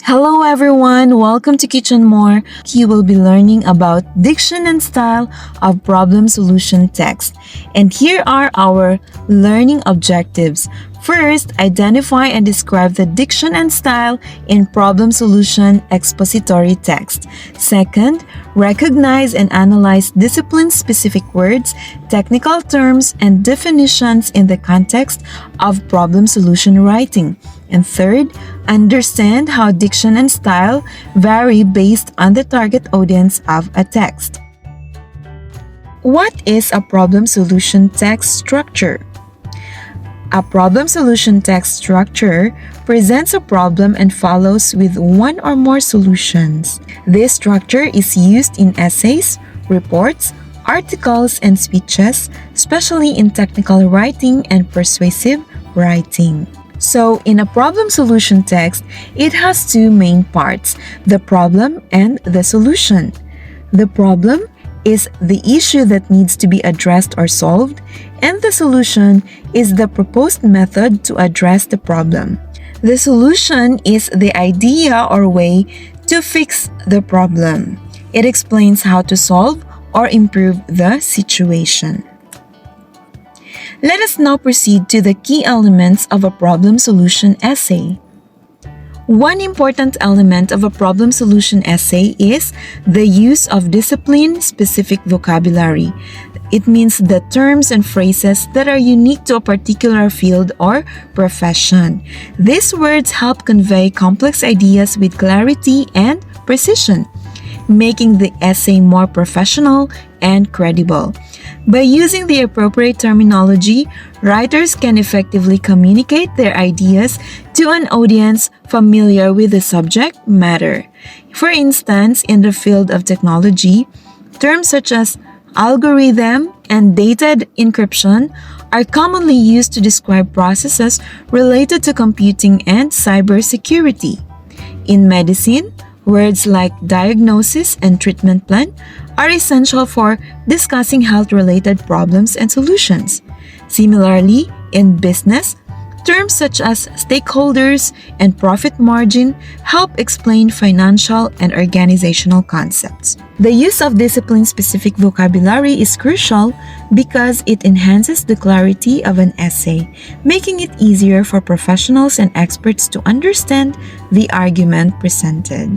Hello everyone, welcome to kitch&more. You will be learning about diction and style of problem solution text. And here are our learning objectives. First, identify and describe the diction and style in problem solution expository text. Second, recognize and analyze discipline-specific words, technical terms, and definitions in the context of problem solution writing. And third, understand how diction and style vary based on the target audience of a text. What is a problem solution text structure? A problem solution text structure presents a problem and follows with one or more solutions. This structure is used in essays, reports, articles, and speeches, especially in technical writing and persuasive writing. So, in a problem solution text, it has two main parts, the problem and the solution. The problem is the issue that needs to be addressed or solved, and the solution is the proposed method to address the problem. The solution is the idea or way to fix the problem. It explains how to solve or improve the situation. Let us now proceed to the key elements of a problem solution essay. One important element of a problem solution essay is the use of discipline-specific vocabulary. It means the terms and phrases that are unique to a particular field or profession. These words help convey complex ideas with clarity and precision, making the essay more professional and credible. By using the appropriate terminology, writers can effectively communicate their ideas to an audience familiar with the subject matter. For instance, in the field of technology, terms such as algorithm and data encryption are commonly used to describe processes related to computing and cybersecurity. In medicine, words like diagnosis and treatment plan are essential for discussing health-related problems and solutions. Similarly, in business, terms such as stakeholders and profit margin help explain financial and organizational concepts. The use of discipline-specific vocabulary is crucial because it enhances the clarity of an essay, making it easier for professionals and experts to understand the argument presented.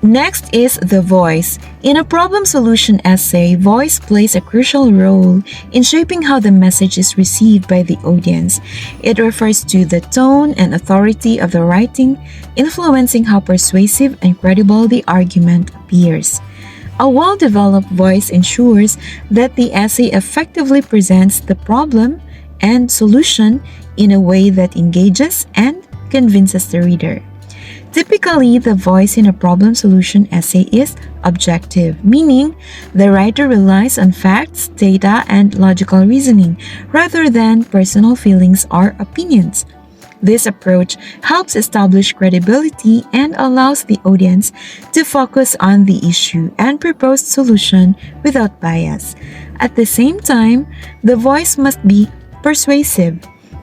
Next is the voice. In a problem solution essay, voice plays a crucial role in shaping how the message is received by the audience. It refers to the tone and authority of the writing, influencing how persuasive and credible the argument appears. A well-developed voice ensures that the essay effectively presents the problem and solution in a way that engages and convinces the reader. Typically, the voice in a problem solution essay is objective, meaning the writer relies on facts, data, and logical reasoning rather than personal feelings or opinions. This approach helps establish credibility and allows the audience to focus on the issue and proposed solution without bias. At the same time, the voice must be persuasive,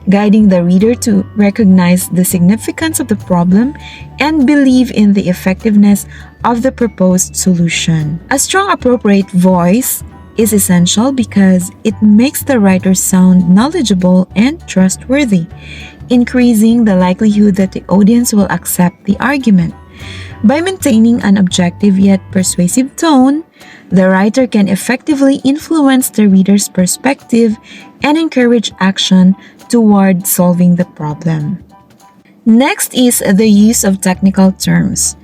guiding the reader to recognize the significance of the problem and believe in the effectiveness of the proposed solution. A strong, appropriate voice is essential because it makes the writer sound knowledgeable and trustworthy, increasing the likelihood that the audience will accept the argument. By maintaining an objective yet persuasive tone, the writer can effectively influence the reader's perspective and encourage action toward solving the problem. Next is the use of technical terms.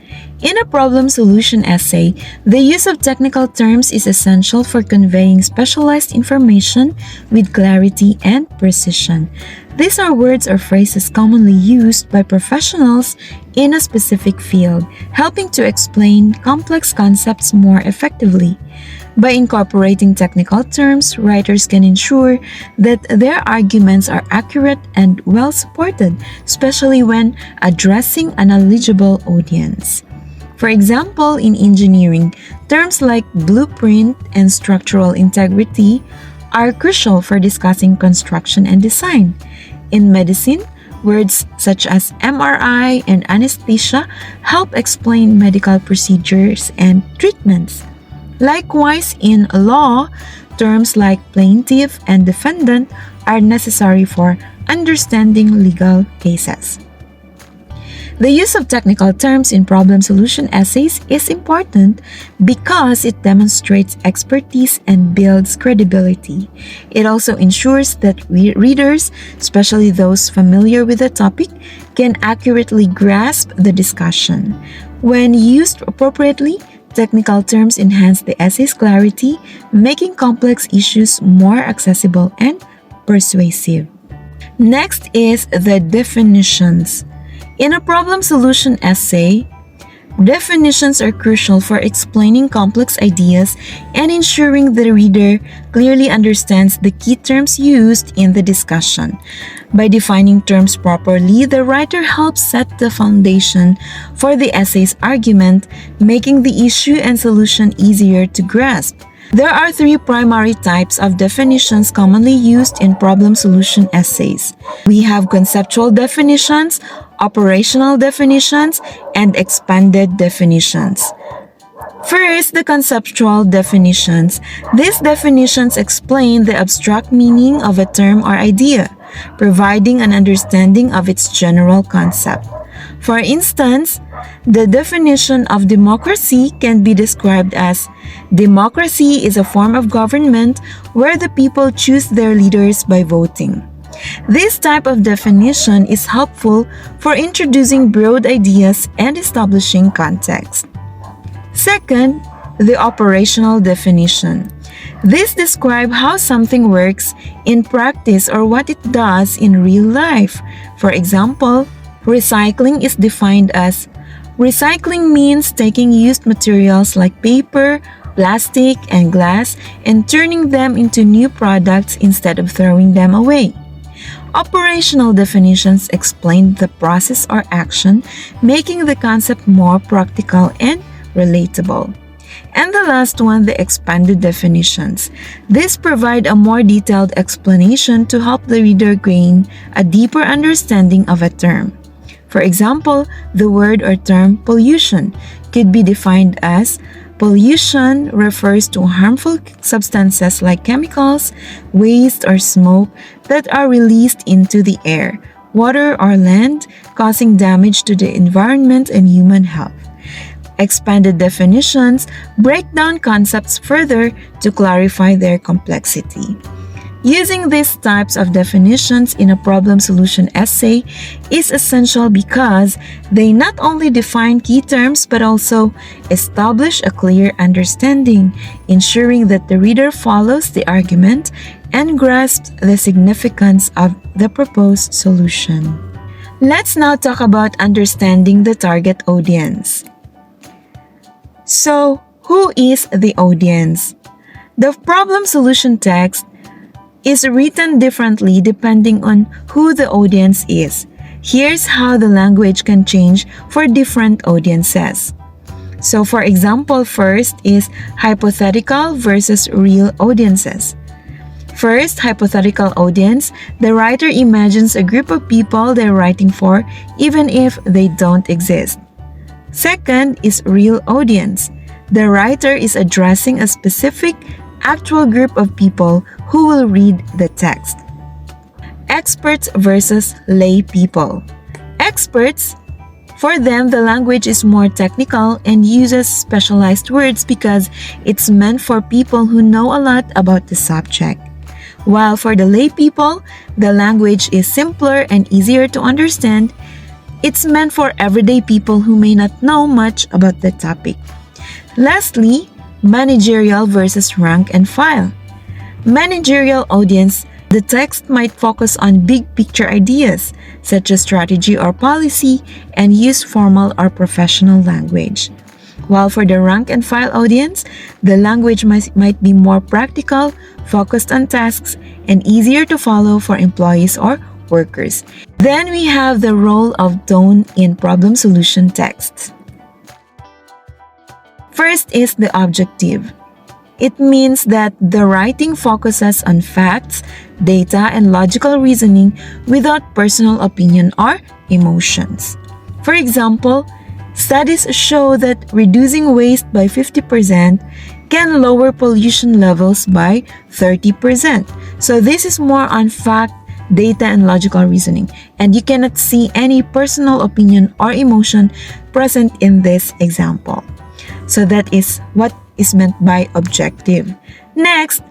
In a problem solution essay, the use of technical terms is essential for conveying specialized information with clarity and precision. These are words or phrases commonly used by professionals in a specific field, helping to explain complex concepts more effectively. By incorporating technical terms, writers can ensure that their arguments are accurate and well supported, especially when addressing an eligible audience. For example, in engineering, terms like blueprint and structural integrity are crucial for discussing construction and design. In medicine, words such as MRI and anesthesia help explain medical procedures and treatments. Likewise, in law, terms like plaintiff and defendant are necessary for understanding legal cases. The use of technical terms in problem solution essays is important because it demonstrates expertise and builds credibility. It also ensures that readers, especially those familiar with the topic, can accurately grasp the discussion. When used appropriately, technical terms enhance the essay's clarity, making complex issues more accessible and persuasive. Next is the definitions. In a problem solution essay, definitions are crucial for explaining complex ideas and ensuring the reader clearly understands the key terms used in the discussion. By defining terms properly, the writer helps set the foundation for the essay's argument, making the issue and solution easier to grasp. There are three primary types of definitions commonly used in problem solution essays. We have conceptual definitions, operational definitions, and expanded definitions. First, the conceptual definitions. These definitions explain the abstract meaning of a term or idea, providing an understanding of its general concept. For instance, the definition of democracy can be described as democracy is a form of government where the people choose their leaders by voting. This type of definition is helpful for introducing broad ideas and establishing context. Second, the operational definition. These describe how something works in practice or what it does in real life. For example, recycling is defined as recycling means taking used materials like paper, plastic, and glass and turning them into new products instead of throwing them away. Operational definitions explain the process or action, making the concept more practical and relatable. And the last one, the expanded definitions. These provide a more detailed explanation to help the reader gain a deeper understanding of a term. For example, the word or term pollution could be defined as pollution refers to harmful substances like chemicals, waste, or smoke that are released into the air, water, or land, causing damage to the environment and human health. Expanded definitions break down concepts further to clarify their complexity. Using these types of definitions in a problem solution essay is essential because they not only define key terms but also establish a clear understanding, ensuring that the reader follows the argument and grasps the significance of the proposed solution. Let's now talk about understanding the target audience. So, who is the audience? The problem solution text is written differently depending on who the audience is. Here's how the language can change for different audiences. So for example, first is hypothetical versus real audiences. First, hypothetical audience, the writer imagines a group of people they're writing for even if they don't exist. Second is real audience. The writer is addressing a specific actual group of people who will read the text. Experts versus lay people. Experts, for them, the language is more technical and uses specialized words because it's meant for people who know a lot about the subject. While for the lay people, the language is simpler and easier to understand. It's meant for everyday people who may not know much about the topic. Lastly, managerial versus rank and file. Managerial audience, the text might focus on big picture ideas such as strategy or policy and use formal or professional language. While for the rank and file audience, the language might be more practical, focused on tasks, and easier to follow for employees or workers. Then we have the role of tone in problem solution texts. First is the objective. It means that the writing focuses on facts, data, and logical reasoning without personal opinion or emotions. For example, studies show that reducing waste by 50% can lower pollution levels by 30%. So this is more on fact, data, and logical reasoning, and you cannot see any personal opinion or emotion present in this example. So that is what is meant by objective. Next,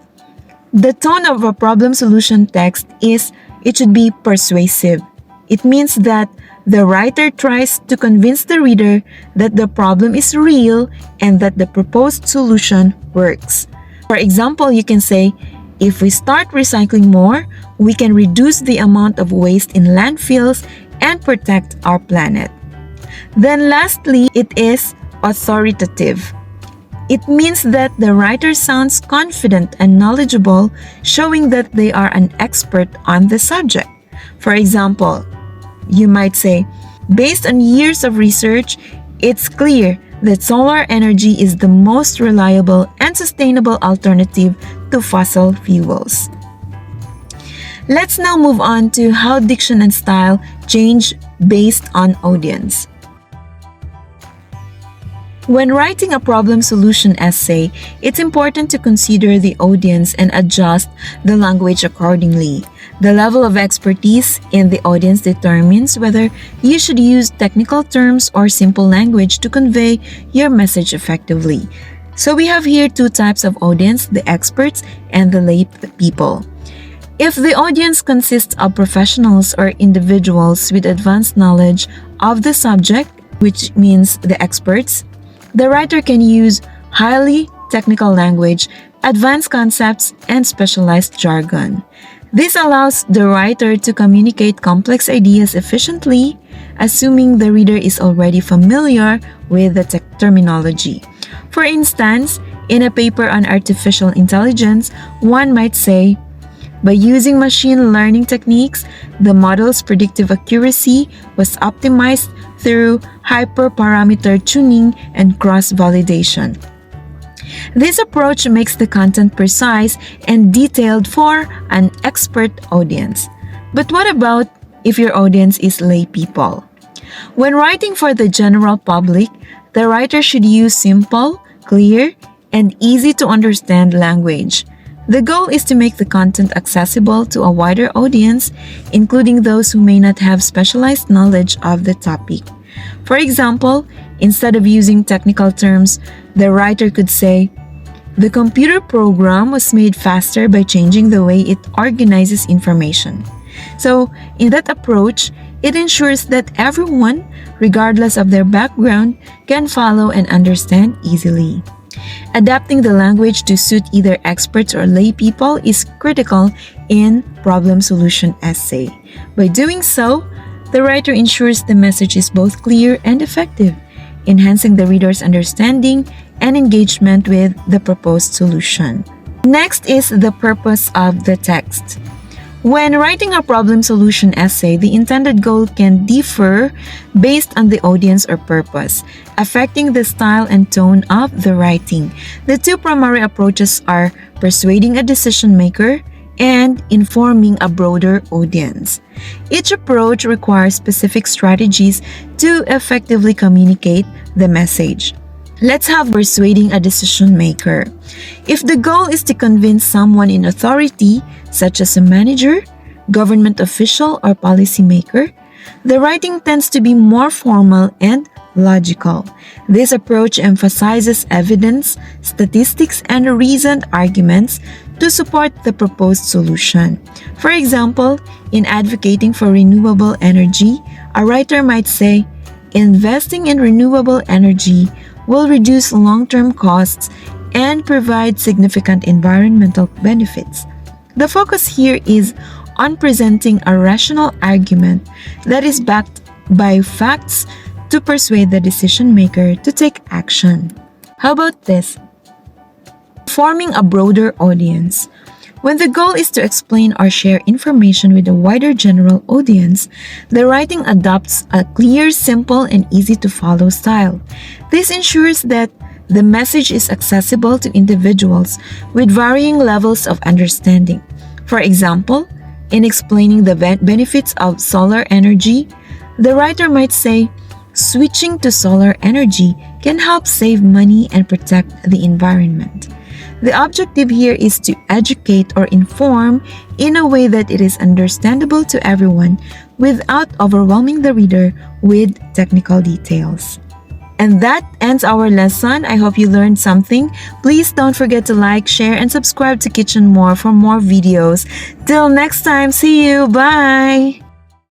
the tone of a problem solution text it should be persuasive. It means that the writer tries to convince the reader that the problem is real and that the proposed solution works. For example, you can say, if we start recycling more, we can reduce the amount of waste in landfills and protect our planet. Then lastly, it is authoritative. It means that the writer sounds confident and knowledgeable, showing that they are an expert on the subject. For example, you might say, based on years of research, it's clear that solar energy is the most reliable and sustainable alternative to fossil fuels. Let's now move on to how diction and style change based on audience. When writing a problem-solution essay, it's important to consider the audience and adjust the language accordingly. The level of expertise in the audience determines whether you should use technical terms or simple language to convey your message effectively. So we have here two types of audience, the experts and the lay people. If the audience consists of professionals or individuals with advanced knowledge of the subject, which means the experts, the writer can use highly technical language, advanced concepts, and specialized jargon. This allows the writer to communicate complex ideas efficiently, assuming the reader is already familiar with the terminology. For instance, in a paper on artificial intelligence, one might say, by using machine learning techniques, the model's predictive accuracy was optimized through hyperparameter tuning and cross-validation. This approach makes the content precise and detailed for an expert audience. But what about if your audience is lay people? When writing for the general public, the writer should use simple, clear, and easy to understand language. The goal is to make the content accessible to a wider audience, including those who may not have specialized knowledge of the topic. For example, instead of using technical terms, the writer could say, the computer program was made faster by changing the way it organizes information. So, in that approach, it ensures that everyone, regardless of their background, can follow and understand easily. Adapting the language to suit either experts or lay people is critical in problem solution essay. By doing so, the writer ensures the message is both clear and effective, enhancing the reader's understanding and engagement with the proposed solution. Next is the purpose of the text. When writing a problem solution essay, the intended goal can differ based on the audience or purpose, affecting the style and tone of the writing. The two primary approaches are persuading a decision maker and informing a broader audience. Each approach requires specific strategies to effectively communicate the message. Let's have persuading a decision maker. If the goal is to convince someone in authority, such as a manager, government official, or policymaker, the writing tends to be more formal and logical. This approach emphasizes evidence, statistics, and reasoned arguments to support the proposed solution. For example, in advocating for renewable energy, a writer might say, investing in renewable energy will reduce long-term costs and provide significant environmental benefits. The focus here is on presenting a rational argument that is backed by facts to persuade the decision maker to take action. How about this? Forming a broader audience. When the goal is to explain or share information with a wider general audience, the writing adopts a clear, simple, and easy-to-follow style. This ensures that The message is accessible to individuals with varying levels of understanding. For example, in explaining the benefits of solar energy, the writer might say, switching to solar energy can help save money and protect the environment. The objective here is to educate or inform in a way that it is understandable to everyone without overwhelming the reader with technical details. And that ends our lesson. I hope you learned something. Please don't forget to like, share, and subscribe to Kitch&more for more videos. Till next time, see you. Bye!